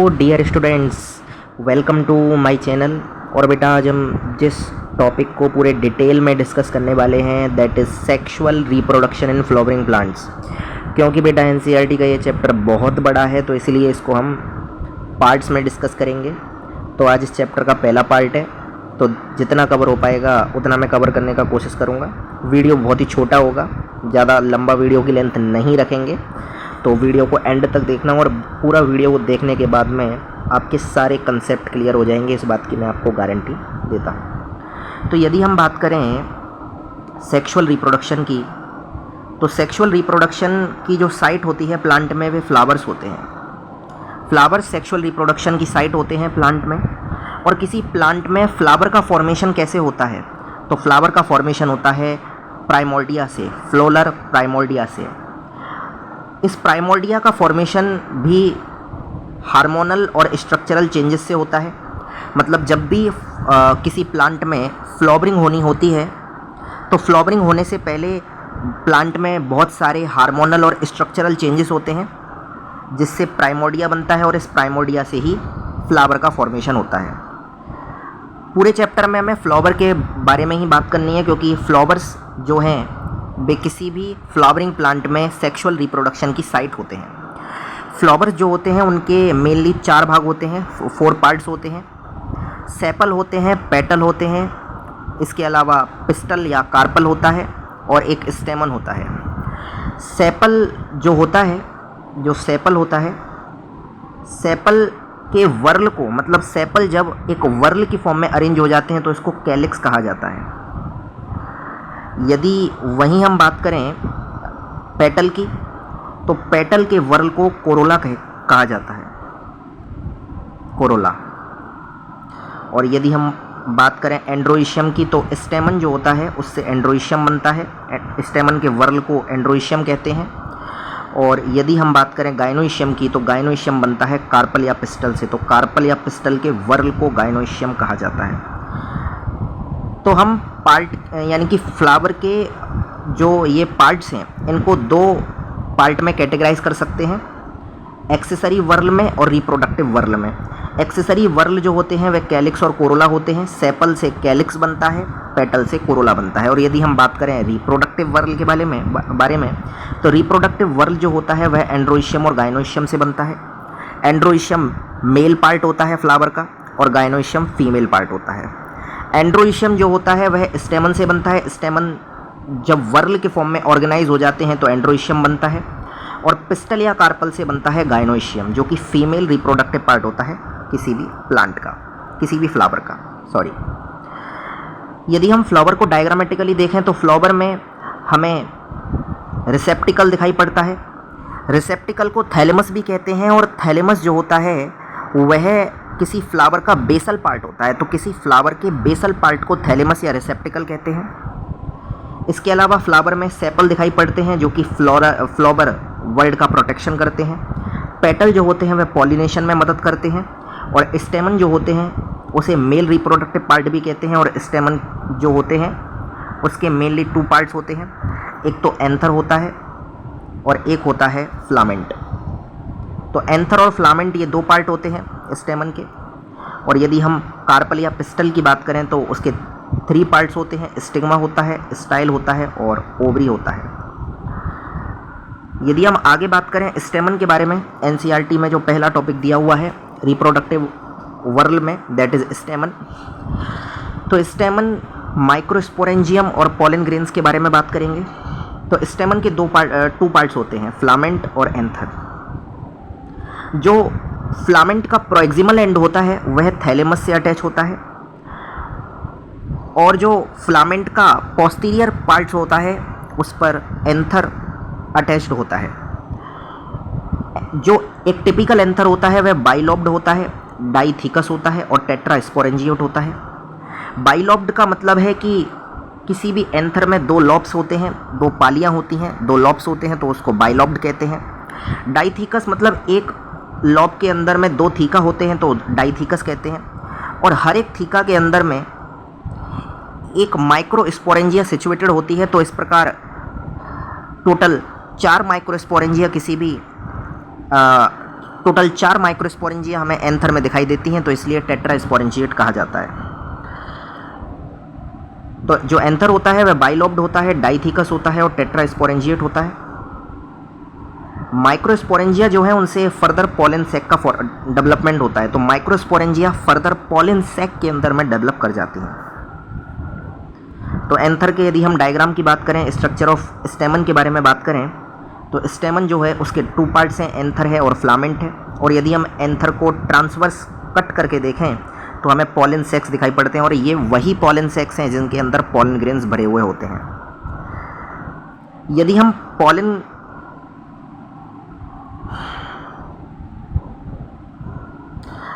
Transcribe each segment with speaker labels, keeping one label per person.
Speaker 1: Dear students, welcome to my channel. और बेटा आज हम जिस टॉपिक को पूरे डिटेल में डिस्कस करने वाले हैं that is sexual reproduction in flowering plants. क्योंकि बेटा एनसीईआरटी का ये चैप्टर बहुत बड़ा है तो इसलिए इसको हम पार्ट्स में डिस्कस करेंगे। तो आज इस चैप्टर का पहला पार्ट है, तो जितना कवर हो पाएगा उतना मैं कवर करने का कोशिश करूँगा। वीडियो बहुत ही छोटा होगा, ज़्यादा लंबा वीडियो की लेंथ नहीं रखेंगे, तो वीडियो को एंड तक देखना और पूरा वीडियो को देखने के बाद में आपके सारे कंसेप्ट क्लियर हो जाएंगे, इस बात की मैं आपको गारंटी देता हूँ। तो यदि हम बात करें सेक्सुअल रिप्रोडक्शन की, तो सेक्सुअल रिप्रोडक्शन की जो साइट होती है प्लांट में वे फ्लावर्स होते हैं। फ्लावर्स सेक्सुअल रिप्रोडक्शन की साइट होते हैं प्लांट में। और किसी प्लांट में फ्लावर का फॉर्मेशन कैसे होता है, तो फ्लावर का फॉर्मेशन होता है प्राइमोर्डिया से, फ्लोरल प्राइमोर्डिया से। इस प्राइमोर्डिया का फॉर्मेशन भी हार्मोनल और स्ट्रक्चरल चेंजेस से होता है। मतलब जब भी किसी प्लांट में फ्लावरिंग होनी होती है तो फ्लावरिंग होने से पहले प्लांट में बहुत सारे हार्मोनल और स्ट्रक्चरल चेंजेस होते हैं जिससे प्राइमोर्डिया बनता है और इस प्राइमोर्डिया से ही फ्लावर का फॉर्मेशन होता है। पूरे चैप्टर में हमें फ्लावर के बारे में ही बात करनी है क्योंकि फ्लावर्स जो हैं वे किसी भी फ्लावरिंग प्लांट में सेक्सुअल रिप्रोडक्शन की साइट होते हैं। फ्लावर्स जो होते हैं उनके मेनली 4 भाग होते हैं, 4 पार्ट्स होते हैं। सेपल होते हैं, पेटल होते हैं, इसके अलावा पिस्टल या कार्पल होता है और एक स्टेमन होता है। सेपल जो होता है, जो सेपल होता है, सेपल के वर्ल को, मतलब सेपल जब एक वर्ल की फॉर्म में अरेंज हो जाते हैं तो इसको कैलिक्स कहा जाता है। यदि वहीं हम बात करें पेटल की, तो पेटल के वर्ल को कोरोला कहा जाता है, कोरोला। और यदि हम बात करें एंड्रोइशियम की, तो स्टेमन जो होता है उससे एंड्रोइशियम बनता है, स्टेमन के वर्ल को एंड्रोइशियम कहते हैं। और यदि हम बात करें गाइनोइशियम की, तो गाइनोइशियम बनता है कार्पल या पिस्टल से, तो कार्पल या पिस्टल के वर्ल को गाइनोइशियम कहा जाता है। तो हम पार्ट यानी कि फ्लावर के जो ये पार्ट्स हैं इनको 2 पार्ट में कैटेगराइज कर सकते हैं, एक्सेसरी वर्ल में और रिप्रोडक्टिव वर्ल में। एक्सेसरी वर्ल जो होते हैं वे कैलिक्स और कोरोला होते हैं। सेपल से कैलिक्स बनता है, पेटल से कोरोला बनता है। और यदि हम बात करें रिप्रोडक्टिव वर्ल के बारे में तो रिप्रोडक्टिव वर्ल जो होता है वह एंड्रोइशियम और गाइनोइशियम से बनता है। एंड्रोइशियम मेल पार्ट होता है फ्लावर का और गाइनोइशियम फीमेल पार्ट होता है। एंड्रोइशियम जो होता है वह स्टेमन से बनता है। स्टेमन जब वर्ल के फॉर्म में ऑर्गेनाइज हो जाते हैं तो एंड्रोइशियम बनता है। और पिस्टल या कार्पल से बनता है गाइनोइशियम, जो कि फीमेल रिप्रोडक्टिव पार्ट होता है किसी भी प्लांट का, किसी भी फ्लावर का, सॉरी। यदि हम फ्लावर को डायग्रामेटिकली देखें तो फ्लावर में हमें रिसेप्टिकल दिखाई पड़ता है। रिसेप्टिकल को थैलेमस भी कहते हैं और थैलेमस जो होता है वह किसी फ्लावर का बेसल पार्ट होता है, तो किसी फ्लावर के बेसल पार्ट को थैलेमस या रिसेप्टिकल कहते हैं। इसके अलावा फ्लावर में सेपल दिखाई पड़ते हैं जो कि फ्लावर वर्ड का प्रोटेक्शन करते हैं। पेटल जो होते हैं वह पॉलिनेशन में मदद करते हैं। और स्टेमन जो होते हैं उसे मेल रिप्रोडक्टिव पार्ट भी कहते हैं। और स्टेमन जो होते हैं उसके मेनली 2 पार्ट्स होते हैं, एक तो एंथर होता है और एक होता है फ्लामेंट। तो एंथर और फ्लामेंट ये 2 पार्ट होते हैं स्टेमन के। और यदि हम कार्पल या पिस्टल की बात करें तो उसके 3 पार्ट्स होते हैं, स्टिग्मा होता है, स्टाइल होता है और ओवरी होता है। यदि हम आगे बात करें स्टेमन के बारे में, एनसीईआरटी में जो पहला टॉपिक दिया हुआ है रिप्रोडक्टिव वर्ल में दैट इज स्टेमन, तो स्टेमन माइक्रोस्पोरेंजियम और पॉलन ग्रेन्स के बारे में बात करेंगे। तो स्टेमन के 2 पार्ट्स होते हैं, फ्लामेंट और एंथर। जो फ्लामेंट का प्रोएक्सिमल एंड होता है वह थैलेमस से अटैच होता है और जो फ्लामेंट का पोस्टीरियर पार्ट्स होता है उस पर एंथर अटैच्ड होता है। जो एक टिपिकल एंथर होता है वह बाइलोब्ड होता है, डाइथिकस होता है और टेट्रास्पोरेंजिएट होता है। बाइलोब्ड का मतलब है कि किसी भी एंथर में 2 लॉब्स होते हैं, 2 पालियां होती हैं, 2 लॉब्स होते हैं, तो उसको बाइलोब्ड कहते हैं। डाइथिकस मतलब एक लॉब के अंदर में 2 थीका होते हैं तो डाइथिकस कहते हैं। और हर एक थीका के अंदर में एक माइक्रोस्पोरेंजिया सिचुएटेड होती है। तो इस प्रकार टोटल 4 माइक्रोस्पोरेंजिया किसी भी टोटल 4 माइक्रोस्पोरेंजिया हमें एंथर में दिखाई देती हैं, तो इसलिए टेट्रास्पोरेंजिएट कहा जाता है। तो जो एंथर होता है वह बाइलोब्ड होता है, डाइथिकस होता है और टेट्रास्पोरेंजिएट होता है। माइक्रोस्पोरेंजिया जो है उनसे फर्दर पॉलन सैक का डेवलपमेंट होता है, तो माइक्रोस्पोरेंजिया फर्दर पॉलन सैक के अंदर में डेवलप कर जाती हैं। तो एंथर के यदि हम डायग्राम की बात करें, स्ट्रक्चर ऑफ स्टेमन के बारे में बात करें, तो स्टेमन जो है उसके 2 पार्ट्स हैं, एंथर है और फ्लामेंट है। और यदि हम एंथर को ट्रांसवर्स कट करके देखें तो हमें पॉलन सैक्स दिखाई पड़ते हैं, और ये वही पॉलन सैक्स हैं जिनके अंदर पॉलन ग्रेन्स भरे हुए होते हैं।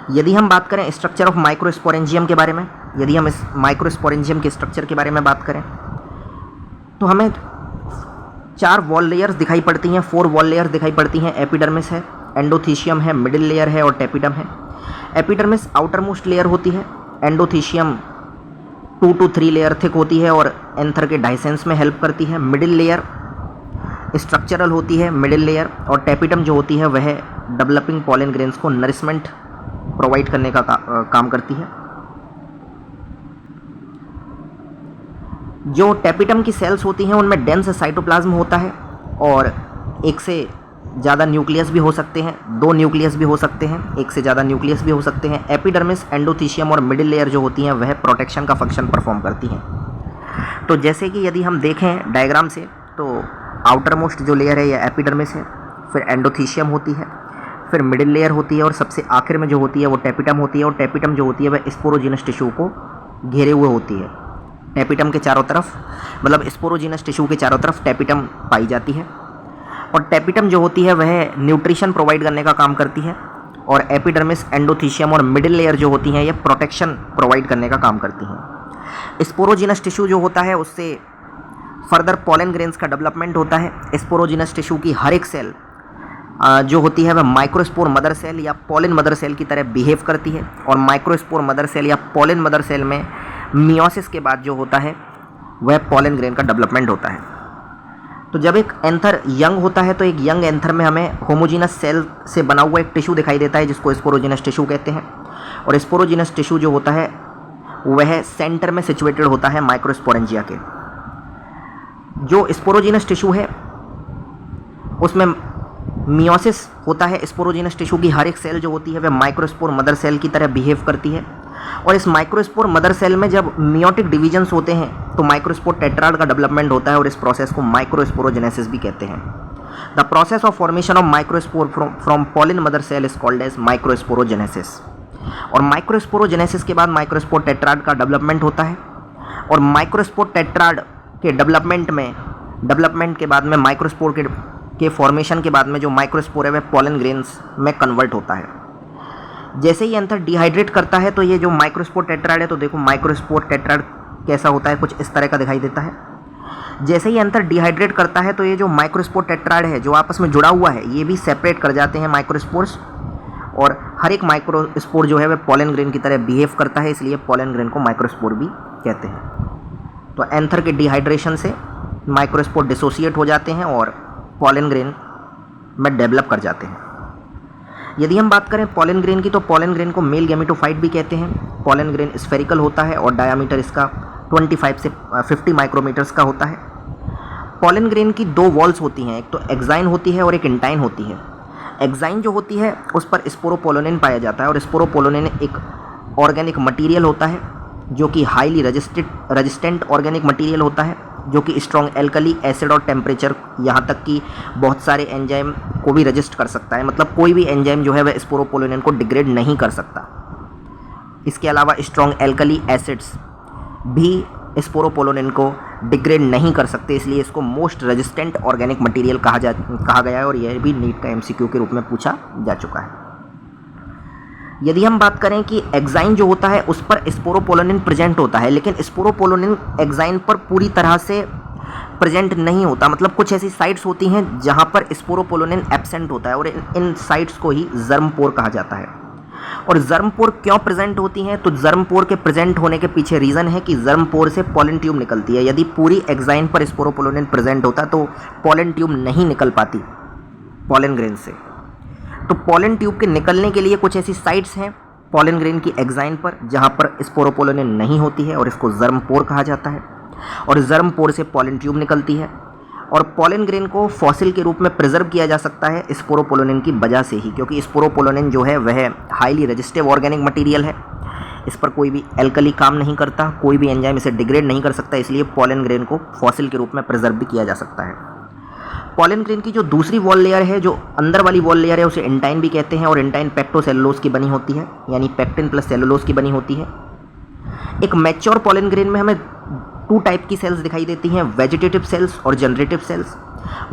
Speaker 1: यदि हम बात करें स्ट्रक्चर ऑफ माइक्रोस्पोरेंजियम के बारे में, यदि हम इस माइक्रोस्पोरेंजियम के स्ट्रक्चर के बारे में बात करें तो हमें 4 वॉल लेयर्स दिखाई पड़ती हैं, 4 वॉल लेयर्स दिखाई पड़ती हैं। एपिडर्मिस है, एंडोथीशियम है, मिडिल लेयर है और टेपिडम है। एपिडर्मिस आउटर मोस्ट लेयर होती है, एंडोथीशियम 2 to 3 लेयर थिक होती है और एंथर के डाइसेंस में हेल्प करती है। मिडिल लेयर स्ट्रक्चरल होती है, मिडिल लेयर, और टेपिडम जो होती है वह डेवलपिंग पॉलन ग्रेन्स को नरिशमेंट प्रोवाइड करने का काम करती है। जो टेपिडम की सेल्स होती हैं उनमें डेंस साइटोप्लाज्म होता है और एक से ज़्यादा न्यूक्लियस भी हो सकते हैं, 2 न्यूक्लियस भी हो सकते हैं, एक से ज़्यादा न्यूक्लियस भी हो सकते हैं। एपिडर्मिस, एंडोथीशियम और मिडिल लेयर जो होती हैं वह प्रोटेक्शन का फंक्शन परफॉर्म करती हैं। तो जैसे कि यदि हम देखें डायग्राम से, तो आउटर मोस्ट जो लेयर है यह एपिडर्मिस है, फिर एंडोथीशियम होती है, फिर मिडिल लेयर होती है और सबसे आखिर में जो होती है वो टेपिडम होती है। और टेपिडम जो होती है वह स्पोरोजिनस टिश्यू को घेरे हुए होती है। टेपिडम के चारों तरफ, मतलब स्पोरोजिनस टिश्यू के चारों तरफ टेपिडम पाई जाती है। और टेपिडम जो होती है वह न्यूट्रिशन प्रोवाइड करने का काम करती है, और एपिडर्मिस, एंडोथीशियम और मिडिल लेयर जो होती हैं ये प्रोटेक्शन प्रोवाइड करने का काम करती हैं। स्पोरोजिनस टिश्यू जो होता है उससे फर्दर पॉलन ग्रेन्स का डेवलपमेंट होता है। स्पोरोजिनस टिश्यू की हर एक सेल जो होती है वह माइक्रोस्पोर मदर सेल या पॉलन मदर सेल की तरह बिहेव करती है, और माइक्रोस्पोर मदर सेल या पॉलन मदर सेल में मियोसिस के बाद जो होता है वह पॉलन ग्रेन का डेवलपमेंट होता है। तो जब एक एंथर यंग होता है तो एक यंग एंथर में हमें होमोजीनस सेल से बना हुआ एक टिश्यू दिखाई देता है जिसको स्पोरोजिनस टिश्यू कहते हैं। और स्पोरोजिनस टिश्यू जो होता है वह सेंटर में सिचुएटेड होता है माइक्रोस्पोरेंजिया के। जो स्पोरोजिनस टिश्यू है उसमें मियोसिस होता है। स्पोरोजिनस टिश्यू की हर एक सेल जो होती है वह माइक्रोस्पोर मदर सेल की तरह बिहेव करती है, और इस माइक्रोस्पोर मदर सेल में जब मियोटिक डिवीजन्स होते हैं तो माइक्रोस्पोर टेट्राड का डेवलपमेंट होता है, और इस प्रोसेस को माइक्रोस्पोरोजेनेसिस भी कहते हैं। The process of formation of microspore from pollen mother cell is called as microsporogenesis. और माइक्रोस्पोरोजेनेसिस के बाद माइक्रोस्पोर टेट्राड का डेवलपमेंट होता है, और माइक्रोस्पोर टेट्राड के डेवलपमेंट के बाद में माइक्रोस्पोर के फॉर्मेशन के बाद में जो माइक्रोस्पोर है वह पॉलन ग्रेन्स में कन्वर्ट होता है। जैसे ही एंथर डिहाइड्रेट करता है तो ये जो माइक्रोस्पोर टेट्राड है, तो देखो माइक्रोस्पोर टेट्राड कैसा होता है, कुछ इस तरह का दिखाई देता है। जैसे ही एंथर डिहाइड्रेट करता है तो ये जो माइक्रोस्पोर टेट्राड है जो आपस में जुड़ा हुआ है ये भी सेपरेट कर जाते हैं माइक्रोस्पोर्स, और हर एक माइक्रोस्पोर जो है वह पॉलन ग्रेन की तरह बिहेव करता है, इसलिए पॉलन ग्रेन को माइक्रोस्पोर भी कहते हैं। तो एंथर के डिहाइड्रेशन से माइक्रोस्पोर डिसोसिएट हो जाते हैं और पॉलन ग्रेन में डेवलप कर जाते हैं। यदि हम बात करें पॉलन ग्रेन की, तो पॉलन ग्रेन को मेल गैमेटोफाइट भी कहते हैं। पॉलन ग्रेन स्फेरिकल होता है और डायामीटर इसका 25 से 50 माइक्रोमीटर्स का होता है। पॉलन ग्रेन की 2 वॉल्स होती हैं, एक तो एक्साइन होती है और एक इंटाइन होती है। एक्साइन जो होती है उस पर स्पोरोपोलोनिन पाया जाता है, और स्पोरोपोलोनिन एक ऑर्गेनिक मटीरियल होता है जो कि हाईली रेजिस्टेंट ऑर्गेनिक मटीरियल होता है, जो कि स्ट्रॉन्ग एल्कली, एसिड और टेम्परेचर, यहाँ तक कि बहुत सारे एंजाइम को भी रजिस्ट कर सकता है। मतलब कोई भी एंजाइम जो है वह स्पोरोपोलोनिन को डिग्रेड नहीं कर सकता। इसके अलावा स्ट्रॉन्ग एल्कली एसिड्स भी स्पोरोपोलोनिन को डिग्रेड नहीं कर सकते, इसलिए इसको मोस्ट रेजिस्टेंट ऑर्गेनिक मटेरियल कहा गया है, और यह भी नीट का MCQ के रूप में पूछा जा चुका है। यदि हम बात करें कि एक्साइन जो होता है उस पर स्पोरोपोलोनिन प्रेजेंट होता है, लेकिन स्पोरोपोलोनिन एक्साइन पर पूरी तरह से प्रेजेंट नहीं होता। मतलब कुछ ऐसी साइट्स होती हैं जहां पर स्पोरोपोलोनिन एब्सेंट होता है, और इन साइट्स को ही जर्म पोर कहा जाता है। और जर्म पोर क्यों प्रेजेंट होती हैं, तो जर्म पोर के प्रेजेंट होने के पीछे रीज़न है कि जर्म पोर से पॉलन ट्यूब निकलती है। यदि पूरी एक्साइन पर स्पोरोपोलोनिन प्रेजेंट होता तो पॉलन ट्यूब नहीं निकल पाती पॉलन ग्रेन से। तो पॉलन ट्यूब के निकलने के लिए कुछ ऐसी साइट्स हैं पॉलन ग्रेन की एक्साइन पर जहाँ पर स्पोरोपोलेन नहीं होती है और इसको जर्म पोर कहा जाता है, और जर्म पोर से पॉलन ट्यूब निकलती है। और पॉलन ग्रेन को फॉसिल के रूप में प्रिजर्व किया जा सकता है स्पोरोपोलेन की वजह से ही, क्योंकि स्पोरोपोलेन जो है वह हाईली रेजिस्टिव ऑर्गेनिक मटेरियल है, इस पर कोई भी एल्कली काम नहीं करता, कोई भी एंजाइम इसे डिग्रेड नहीं कर सकता, इसलिए पॉलन ग्रेन को फॉसिल के रूप में प्रिजर्व भी किया जा सकता है। पॉलन ग्रेन की जो दूसरी वॉल लेयर है, जो अंदर वाली वॉल लेयर है, उसे इंटाइन भी कहते हैं, और इंटाइन पेक्टोसेलुलोज की बनी होती है, यानी पेक्टिन प्लस सेलुलोज की बनी होती है। एक मैच्योर पॉलन ग्रेन में हमें 2 टाइप की सेल्स दिखाई देती हैं, वेजिटेटिव सेल्स और जनरेटिव सेल्स।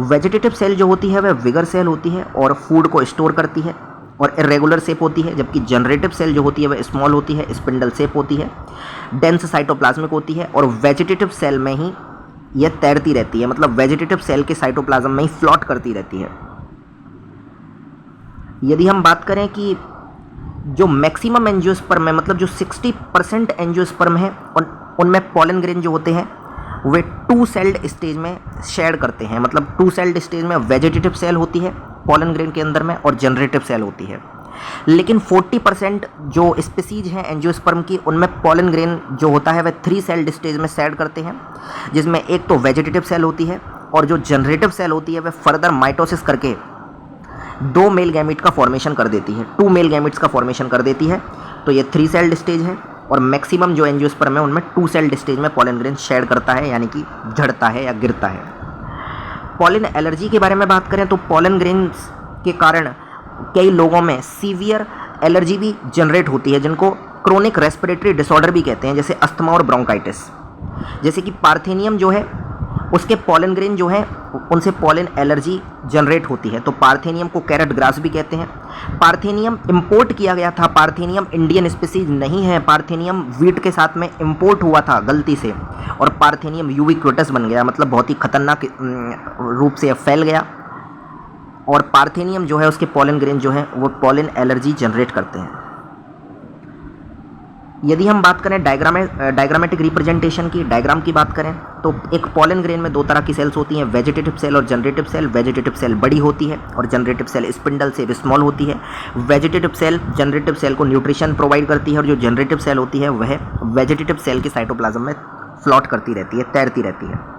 Speaker 1: वेजिटेटिव सेल जो होती है वह विगर सेल होती है और फूड को स्टोर करती है और इरेगुलर शेप होती है, जबकि जनरेटिव सेल जो होती है वह स्मॉल होती है, स्पिंडल शेप होती है, डेंस साइटोप्लाज्मिक होती है, और वेजिटेटिव सेल में ही यह तैरती रहती है, मतलब वेजिटेटिव सेल के साइटोप्लाज्म में ही फ्लोट करती रहती है। यदि हम बात करें कि जो मैक्सिमम एंजियोस्पर्म है, मतलब जो 60% एंजियोस्पर्म है, उनमें पॉलन ग्रेन जो होते हैं वे 2 सेल्ड स्टेज में शेयर करते हैं, मतलब 2 सेल्ड स्टेज में वेजिटेटिव सेल होती है पॉलन ग्रेन के अंदर में और जनरेटिव सेल होती है। लेकिन 40% जो स्पीसीज हैं एंजियोस्पर्म की, उनमें पॉलन ग्रेन जो होता है वह 3 सेल्ड स्टेज में शेयर करते हैं, जिसमें एक तो वेजिटेटिव सेल होती है और जो जनरेटिव सेल होती है वह फर्दर माइटोसिस करके 2 मेल गैमीट का फॉर्मेशन कर देती है, 2 मेल गैमीट्स का फॉर्मेशन कर देती है। तो ये 3 सेल्ड स्टेज है, और मैक्सिमम जो एंजियोस्पर्म है उनमें 2 सेल्ड स्टेज में पॉलन ग्रेन शेयर करता है, यानी कि झड़ता है या गिरता है। पॉलन एलर्जी के बारे में बात करें तो पॉलन ग्रेन के कारण कई लोगों में सीवियर एलर्जी भी जनरेट होती है, जिनको क्रोनिक रेस्पिरेटरी डिसऑर्डर भी कहते हैं, जैसे अस्थमा और ब्रोंकाइटिस। जैसे कि पार्थेनियम जो है उसके पॉलन ग्रेन जो है उनसे पॉलन एलर्जी जनरेट होती है, तो पार्थेनियम को कैरेट ग्रास भी कहते हैं। पार्थेनियम इंपोर्ट किया गया था, पार्थेनियम इंडियन स्पीसीज नहीं है, पार्थेनियम वीट के साथ में इंपोर्ट हुआ था गलती से, और पार्थेनियम यूबिक्विटस बन गया, मतलब बहुत ही खतरनाक रूप से फैल गया, और पार्थेनियम जो है उसके पॉलन ग्रेन जो है वो पॉलन एलर्जी जनरेट करते हैं। यदि हम बात करें डायग्रामेटिक रिप्रेजेंटेशन की, डायग्राम की बात करें तो एक पॉलन ग्रेन में 2 तरह की सेल्स होती हैं, वेजिटेटिव सेल और जनरेटिव सेल। वेजिटेटिव सेल बड़ी होती है और जनरेटिव सेल स्पिंडल से स्मॉल होती है। वेजिटेटिव सेल जनरेटिव सेल को न्यूट्रिशन प्रोवाइड करती है, और जो जनरेटिव सेल होती है वह वेजिटेटिव सेल के साइटोप्लाज्म में फ्लोट करती रहती है, तैरती रहती है।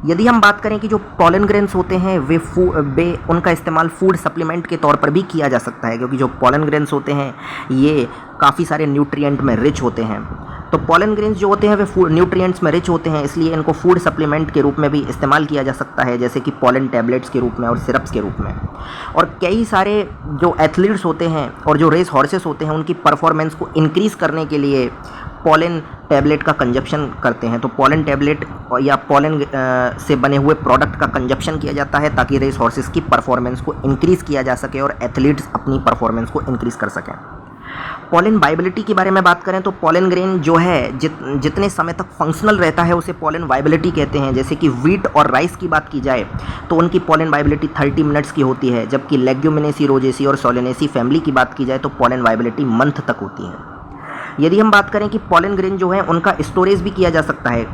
Speaker 1: यदि हम बात करें कि जो पॉलन ग्रेन्स होते हैं वे उनका इस्तेमाल फूड सप्लीमेंट के तौर पर भी किया जा सकता है, क्योंकि जो पॉलन ग्रेन्स होते हैं ये काफ़ी सारे न्यूट्रिएंट में रिच होते हैं। तो पॉलन ग्रेन्स जो होते हैं वे फूड न्यूट्रिएंट्स में रिच होते हैं, इसलिए इनको फूड सप्लीमेंट के रूप में भी इस्तेमाल किया जा सकता है, जैसे कि पॉलन टैबलेट्स के रूप में और सिरप्स के रूप में। और कई सारे जो एथलीट्स होते हैं और जो रेस हॉर्सेस होते हैं उनकी परफॉर्मेंस को इंक्रीज़ करने के लिए पॉलन टैबलेट का कंजप्शन करते हैं। तो पॉलन टैबलेट या पॉलन से बने हुए प्रोडक्ट का कंजप्शन किया जाता है ताकि रेस हॉर्सेस की परफॉर्मेंस को इंक्रीज़ किया जा सके और एथलीट्स अपनी परफॉर्मेंस को इंक्रीज़ कर सकें। पॉलन वाइबिलिटी के बारे में बात करें तो पॉलन ग्रेन जो है जितने समय तक फंक्शनल रहता है उसे पॉलन वाइबिलिटी कहते हैं। जैसे कि वीट और राइस की बात की जाए तो उनकी पॉलन वाइबिलिटी 30 मिनट्स की होती है, जबकि लेग्यूमिनेसी, रोजेसी और सोलेनेसी फैमिली की बात की जाए तो पॉलन वाइबिलिटी मंथ तक होती है। यदि हम बात करें कि पॉलन ग्रेन जो है उनका स्टोरेज भी किया जा सकता है।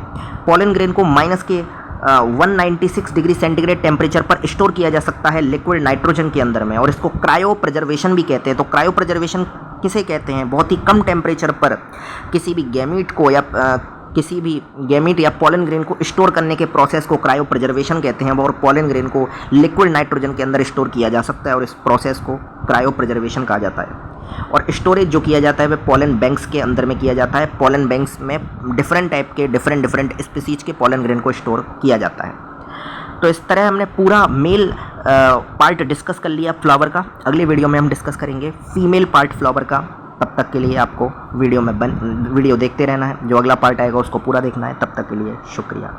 Speaker 1: पॉलन ग्रेन को माइनस के 196 डिग्री सेंटीग्रेड टेम्परेचर पर स्टोर किया जा सकता है लिक्विड नाइट्रोजन के अंदर में, और इसको क्रायो प्रिजर्वेशन भी कहते हैं। तो क्रायो प्रिजर्वेशन किसे कहते हैं? बहुत ही कम टेम्परेचर पर किसी भी गैमीट को या किसी भी गैमीट या पॉलन ग्रेन को स्टोर करने के प्रोसेस को क्रायो प्रिजर्वेशन कहते हैं, और पॉलन ग्रेन को लिक्विड नाइट्रोजन के अंदर स्टोर किया जा सकता है और इस प्रोसेस को क्रायो प्रिजर्वेशन कहा जाता है। और स्टोरेज जो किया जाता है वह पॉलन बैंक्स के अंदर में किया जाता है। पॉलन बैंक्स में डिफरेंट टाइप के डिफरेंट स्पीसीज के पॉलन ग्रेन को स्टोर किया जाता है। तो इस तरह हमने पूरा मेल पार्ट डिस्कस कर लिया फ्लावर का। अगली वीडियो में हम डिस्कस करेंगे फीमेल पार्ट फ्लावर का। तब तक के लिए आपको वीडियो देखते रहना है। जो अगला पार्ट आएगा उसको पूरा देखना है। तब तक के लिए शुक्रिया।